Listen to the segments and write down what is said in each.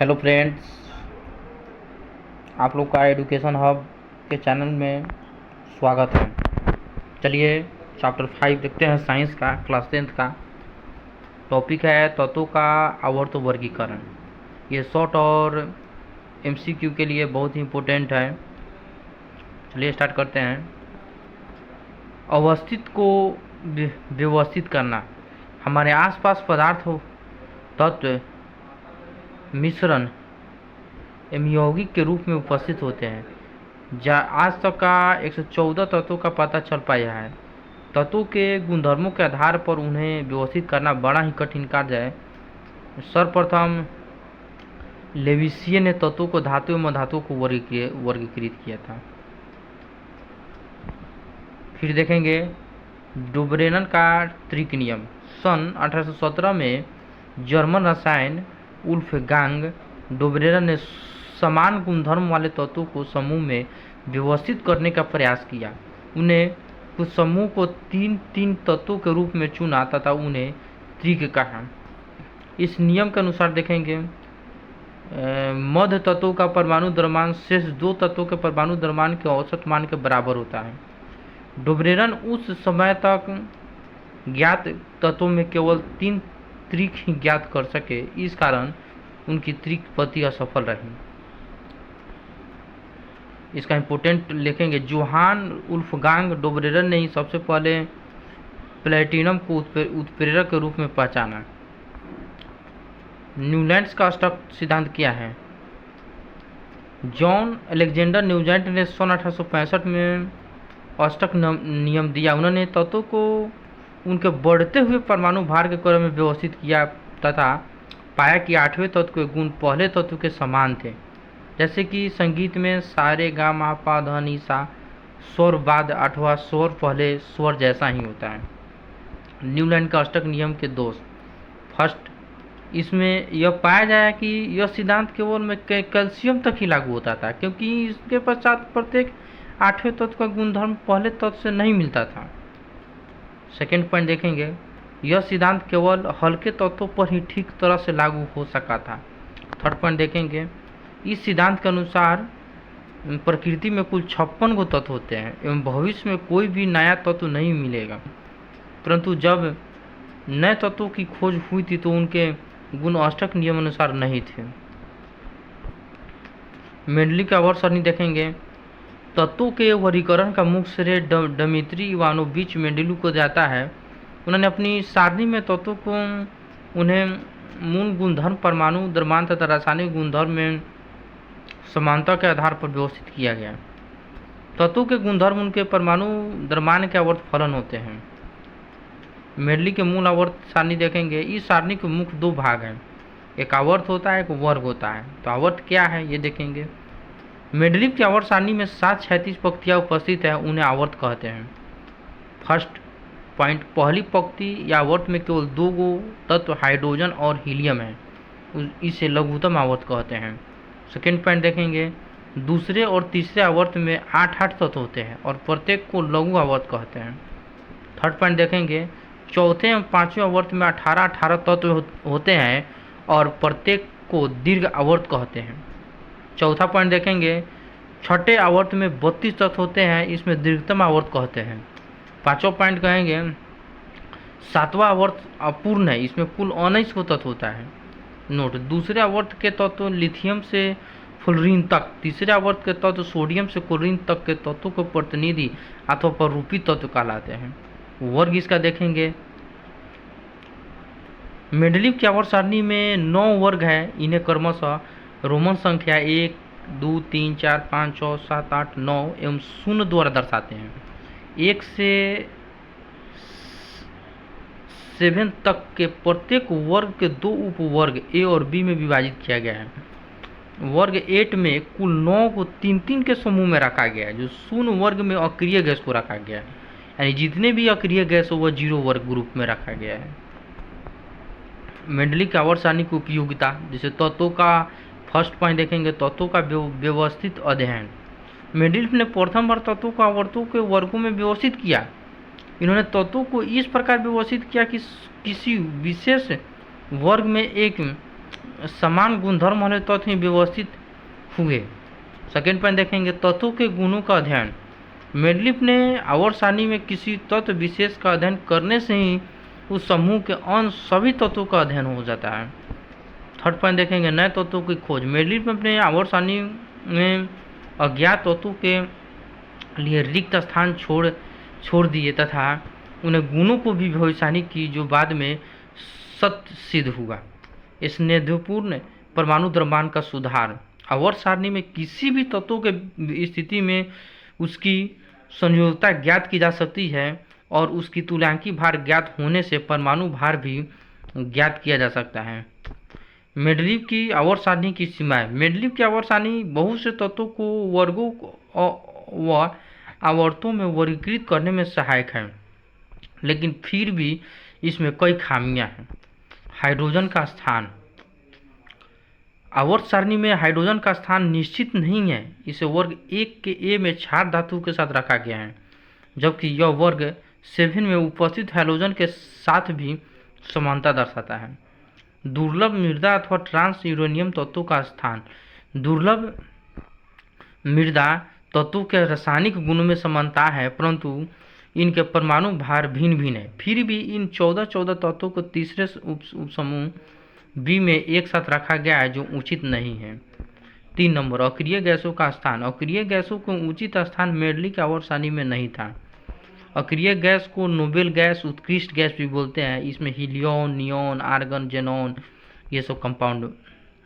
Hello friends, आप लोग का एजुकेशन हब के चैनल में स्वागत है। चलिए चैप्टर 5 देखते हैं, साइंस का, क्लास 10th का। टॉपिक है तत्वों का आवर्त वर्गीकरण। ये शॉर्ट और एमसीक्यू के लिए बहुत ही इम्पोर्टेंट है। चलिए स्टार्ट करते हैं। अवस्थित को व्यवस्थित करना। हमारे आसपास पदार्थ हो, तत्व मिश्रण यौगिक के रूप में उपस्थित होते हैं। आज तक का 114 तत्वों का पता चल पाया है। तत्वों के गुणधर्मों के आधार पर उन्हें व्यवस्थित करना बड़ा ही कठिन कार्य है। सर्वप्रथम लेविसिए ने तत्वों को धातु एवं अधातुओं को वर्गीकृत किया था। फिर देखेंगे डुब्रेनन का त्रिक नियम। सन 1817 में जर्मन रसायन वुल्फगांग डुब्रेनन ने समान गुणधर्म वाले तत्वों को समूह में व्यवस्थित करने का प्रयास किया। उन्हें कुछ समूह को तीन तीन तत्वों के रूप में चुना तथा उन्हें त्रिक कहा। इस नियम के अनुसार देखेंगे मध्य तत्वों का परमाणु द्रव्यमान शेष दो तत्वों के परमाणु द्रव्यमान के औसत मान के बराबर होता है। डुब्रेनन उस समय तक ज्ञात तत्वों में केवल 3 त्रिक ही ज्ञात कर सके, इस कारण उनकी त्रिक पद्धति असफल रही। इसका इम्पोर्टेंट लिखेंगे। जोहान वुल्फगांग डुब्रेनन ने ही सबसे पहले प्लेटिनम को उत्प्रेरक के रूप में पहचाना। न्यूलैंड्स का अष्टक सिद्धांत क्या है? जॉन अलेक्जेंडर न्यूलैंड ने सन 1865 में अष्टक नियम दिया। उन्होंने तत्वों को उनके बढ़ते हुए परमाणु भार के क्रम में व्यवस्थित किया तथा पाया कि 8वें तत्व के गुण पहले तत्व के समान थे। जैसे कि संगीत में सारे गा मा पा धा नी सा स्वर बाद 8वां स्वर पहले स्वर जैसा ही होता है। न्यूलैंड का अष्टक नियम के दोष। फर्स्ट, इसमें यह पाया जाए कि यह सिद्धांत केवल में कैल्शियम तक ही लागू होता था, क्योंकि इसके पश्चात प्रत्येक 8वें तत्व का गुणधर्म पहले तत्व से नहीं मिलता था। सेकेंड पॉइंट देखेंगे, यह सिद्धांत केवल हल्के तत्वों पर ही ठीक तरह से लागू हो सका था। थर्ड पॉइंट देखेंगे, इस सिद्धांत के अनुसार प्रकृति में कुल 56 गो तत्व होते हैं एवं भविष्य में कोई भी नया तत्व नहीं मिलेगा, परंतु जब नए तत्वों की खोज हुई थी तो उनके गुण अष्टक नियम अनुसार नहीं थे। मेंडली का आवर्त सरणी देखेंगे। तत्वों के वर्गीकरण का मुख्य श्रेय डमित्री इवानोविच मेंडेलू को जाता है। उन्होंने अपनी सारणी में तत्वों को उन्हें मूल गुणधर्म, परमाणु द्रव्यमान तथा रासायनिक गुणधर्म में समानता के आधार पर व्यवस्थित किया गया। तत्वों के गुणधर्म उनके परमाणु द्रव्यमान के आवर्त फलन होते हैं। मेंडली के मूल आवर्त सारणी देखेंगे। इस सारणी के मुख्य 2 भाग हैं, एक आवर्त होता है, एक वर्ग होता है। तो आवर्त क्या है ये देखेंगे। मेंडली की आवर्त सारणी में 7 क्षैतिज पंक्तियाँ उपस्थित है, उन्हें आवर्त कहते हैं। फर्स्ट पॉइंट, पहली पंक्ति या आवर्त में केवल 2 गो तत्व हाइड्रोजन और हीलियम है, इसे लघुत्तम आवर्त कहते हैं। सेकेंड पॉइंट देखेंगे, दूसरे और तीसरे आवर्त में 8 तत्व होते हैं और प्रत्येक को लघु आवर्त कहते हैं। थर्ड पॉइंट देखेंगे, चौथे एवं 5वें आवर्त में 18 तत्व होते हैं और प्रत्येक को दीर्घ आवर्त कहते हैं। चौथा पॉइंट देखेंगे, छठे आवर्त में 32 तत्व होते हैं, इसमें दीर्घतम आवर्त कहते हैं। पांचवा पॉइंट कहेंगे, 7वां आवर्त अपूर्ण है, इसमें कुल 19 को तत्व होता है। नोट, दूसरे आवर्त के तत्व लिथियम से फ्लोरीन तक, तीसरे आवर्त के तत्व सोडियम से क्लोरीन तक के तत्वों को प्रतिनिधि अथवा पररूपी तत्व कहलाते हैं। वर्ग इसका देखेंगे। मेंडलीव की आवर्त सारणी में 9 वर्ग है। इन्हें क्रमशः रोमन संख्या 1, 2, 3, 4, 5, 6, 7, 8, 9 एवं 0 द्वारा दर्शाते हैं। 1 से 7 तक के प्रत्येक वर्ग के 2 उपवर्ग ए और बी में विभाजित किया गया है। वर्ग 8 में कुल 9 को 3-3 के समूह में रखा गया है, जो 0 वर्ग में अक्रिय गैस को रखा गया है, यानी जितने भी अक्रिय गैस हो वह 0 वर्ग ग्रुप में रखा गया है। मेंडली की आवर्त सारणी की उपयोगिता, जैसे तत्वों का फर्स्ट पॉइंट देखेंगे, तत्वों का व्यवस्थित अध्ययन। मेंडल ने प्रथम बार तत्वों को आवर्तों के वर्गों में व्यवस्थित किया। इन्होंने तत्वों को इस प्रकार व्यवस्थित किया कि किसी विशेष वर्ग में एक समान गुणधर्म वाले तत्व ही व्यवस्थित हुए। सेकेंड पॉइंट देखेंगे, तत्वों के गुणों का अध्ययन। मेंडलीफ ने आवर्त सारणी में किसी तत्व विशेष का अध्ययन करने से ही उस समूह के अन्य सभी तत्वों का अध्ययन हो जाता है। थर्ड पॉइंट देखेंगे, नए तत्वों की खोज। मेंडलीफ ने अपने आवर्त सारणी में अज्ञात तत्वों के लिए रिक्त स्थान छोड़ दिए तथा उन्हें गुणों को भी भविष्यवाणी की जो बाद में सत्य सिद्ध हुआ। स्नेहपूर्ण परमाणु द्रव्यमान का सुधार। आवर्त सारणी में किसी भी तत्वों के स्थिति में उसकी संयोजकता ज्ञात की जा सकती है और उसकी तुल्यांकी भार ज्ञात होने से परमाणु भार भी ज्ञात किया जा सकता है। मेंडलीफ की आवर्त सारणी की सीमाएं। मेंडलीफ की आवर्त सारणी बहुत से तत्वों को वर्गों व आवर्तों में वर्गीकृत करने में सहायक है, लेकिन फिर भी इसमें कई खामियां हैं। हाइड्रोजन का स्थान। आवर्त सारणी में हाइड्रोजन का स्थान निश्चित नहीं है। इसे वर्ग 1 के ए में क्षार धातु के साथ रखा गया है, जबकि यह वर्ग 7 में उपस्थित हाइड्रोजन के साथ भी समानता दर्शाता है। दुर्लभ मृदा अथवा ट्रांस यूरेनियम तत्वों का स्थान। दुर्लभ मृदा तत्वों के रासायनिक गुणों में समानता है, परंतु इनके परमाणु भार भिन्न भिन्न है। फिर भी इन 14 तत्वों को तीसरे उपसमूह बी में एक साथ रखा गया है, जो उचित नहीं है। 3 नंबर, अक्रिय गैसों का स्थान। अक्रिय गैसों को उचित स्थान मेंडलीफ की आवर्त सारणी में नहीं था। अक्रिय गैस को नोबेल गैस, उत्कृष्ट गैस भी बोलते हैं। इसमें हीलियम, नियॉन, आर्गन, जेनॉन ये सब कंपाउंड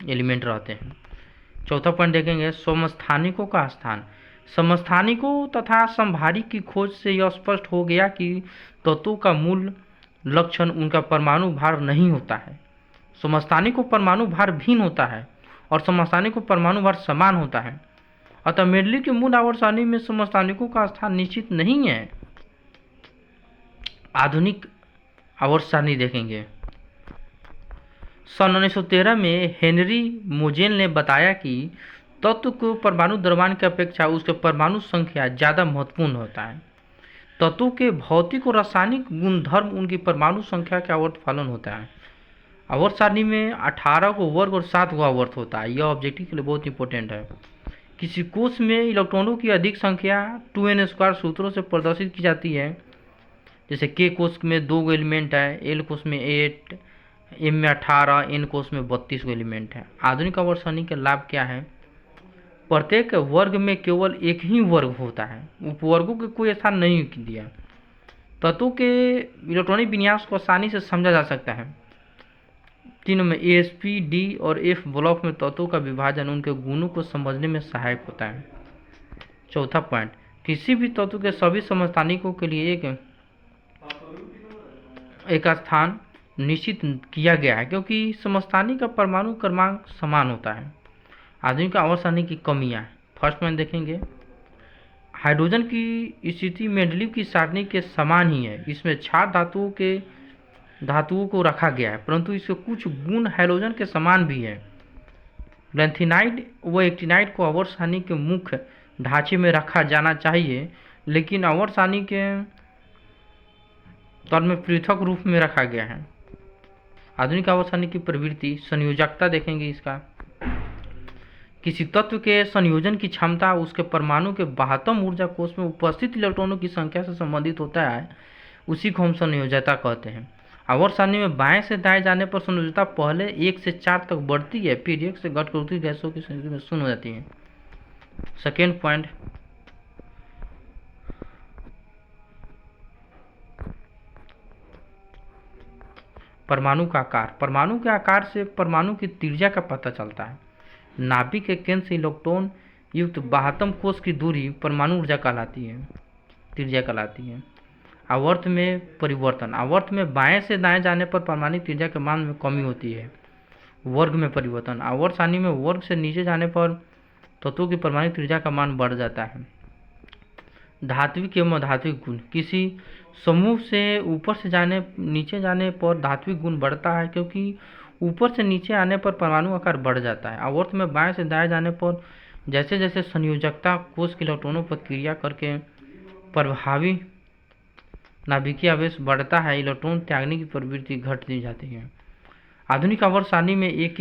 एलिमेंट रहते हैं। चौथा पॉइंट देखेंगे, समस्थानिकों का स्थान। समस्थानिकों तथा समभारिक की खोज से यह स्पष्ट हो गया कि तत्वों का मूल लक्षण उनका परमाणु भार नहीं होता है। समस्थानिक को परमाणु भार भिन्न होता है और समस्थानिक को परमाणु भार समान होता है। अतः मेंडलीफ के मूल आवर्त सारणी में समस्थानिकों का स्थान निश्चित नहीं है। आधुनिक आवर्त सारणी देखेंगे। सन 1913 में हेनरी मोजेल ने बताया कि तत्व को परमाणु द्रव्यमान की अपेक्षा उसके परमाणु संख्या ज़्यादा महत्वपूर्ण होता है। तत्वों के भौतिक और रासायनिक गुणधर्म उनकी परमाणु संख्या के आवर्त फलन होता है। आवर्त सारणी में 18 को वर्ग और 7 को आवर्त होता है। यह ऑब्जेक्टिव के लिए बहुत इंपॉर्टेंट है। किसी कोष में इलेक्ट्रॉनों की अधिक संख्या 2n² सूत्रों से प्रदर्शित की जाती है। जैसे के कोष में 2 एलिमेंट है, एल कोष में 8, एम में 18, एन कोष में 32 एलिमेंट है। आधुनिक आवर्त सारणी के लाभ क्या है? प्रत्येक वर्ग में केवल एक ही वर्ग होता है, उपवर्गों के कोई स्थान नहीं दिया। तत्वों के इलेक्ट्रॉनिक विन्यास को आसानी से समझा जा सकता है। तीनों में ASP, D और F ब्लॉक में तत्वों का विभाजन उनके गुणों को समझने में सहायक होता है। चौथा पॉइंट, किसी भी तत्व के सभी समस्थानिकों के लिए एक स्थान निश्चित किया गया है, क्योंकि समस्थानिक का परमाणु क्रमांक समान होता है। आधुनिक आवर्त सारणी की कमियां। फर्स्ट पॉइंट देखेंगे, हाइड्रोजन की स्थिति मेंडलीफ की सारणी के समान ही है। इसमें क्षार धातुओं को रखा गया है, परंतु इसके कुछ गुण हाइड्रोजन के समान भी है। लैंथेनाइड व एक्टिनाइड को आवर्त सारणी के मुख्य ढांचे में रखा जाना चाहिए, लेकिन आवर्त सारणी के तल में पृथक रूप में रखा गया है। आधुनिक आवर्त सारणी की प्रवृत्ति। संयोजकता देखेंगे इसका। किसी तत्व के संयोजन की क्षमता उसके परमाणु के बाह्यतम ऊर्जा कोष में उपस्थित इलेक्ट्रॉनों की संख्या से संबंधित होता है। उसी को हम संयोजकता कहते हैं। आवर्त सारणी में बाएं से दाएं जाने पर संयोजकता पहले 1 से 4 तक बढ़ती है, फिर 1 से घटकर उसी गैसों की संख्या में शून्य हो जाती है। सेकेंड पॉइंट, परमाणु का आकार। परमाणु के आकार से परमाणु की त्रिज्या का पता चलता है। नाभिक के केंद्र से इलेक्ट्रॉन युक्त बाह्यतम कोष की दूरी परमाणु ऊर्जा कहलाती है, त्रिज्या कहलाती है। आवर्त में परिवर्तन। आवर्त में बाएं से दाएं जाने पर परमाणु त्रिज्या के मान में कमी होती है। वर्ग में परिवर्तन। आवर्त सारणी में वर्ग से नीचे जाने पर तत्वों की परमाणु त्रिज्या का मान बढ़ जाता है। धात्विक एवं अधात्विक गुण। किसी समूह से ऊपर से नीचे जाने पर धात्विक गुण बढ़ता है, क्योंकि ऊपर से नीचे आने पर परमाणु आकार बढ़ जाता है। आवर्त में बाएं से दाएं जाने पर जैसे जैसे संयोजकता कोष के इलेक्ट्रॉनों पर क्रिया करके प्रभावी नाभिकीय आवेश बढ़ता है, इलेक्ट्रॉन त्यागने की प्रवृत्ति घटती जाती है। आधुनिक आवर्त सारणी में एक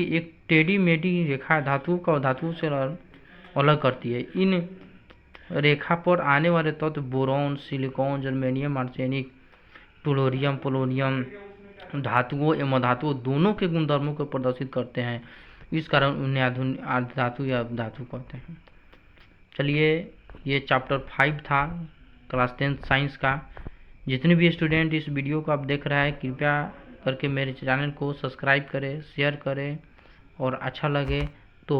टेढ़ी मेढ़ी रेखा धातुओं का धातुओं से अलग करती है। इन रेखा पर आने वाले तत्व boron, silicon, germanium, arsenic, tellurium, polonium धातुओं एवं धातुओं दोनों के गुणधर्मों को प्रदर्शित करते हैं। इस कारण उन्हें आधुनिक अर्धधातु या धातु कहते हैं। चलिए, ये चैप्टर 5 था क्लास 10 साइंस का। जितने भी स्टूडेंट इस वीडियो को आप देख रहे हैं, कृपया करके मेरे चैनल को सब्सक्राइब करें, शेयर करें और अच्छा लगे तो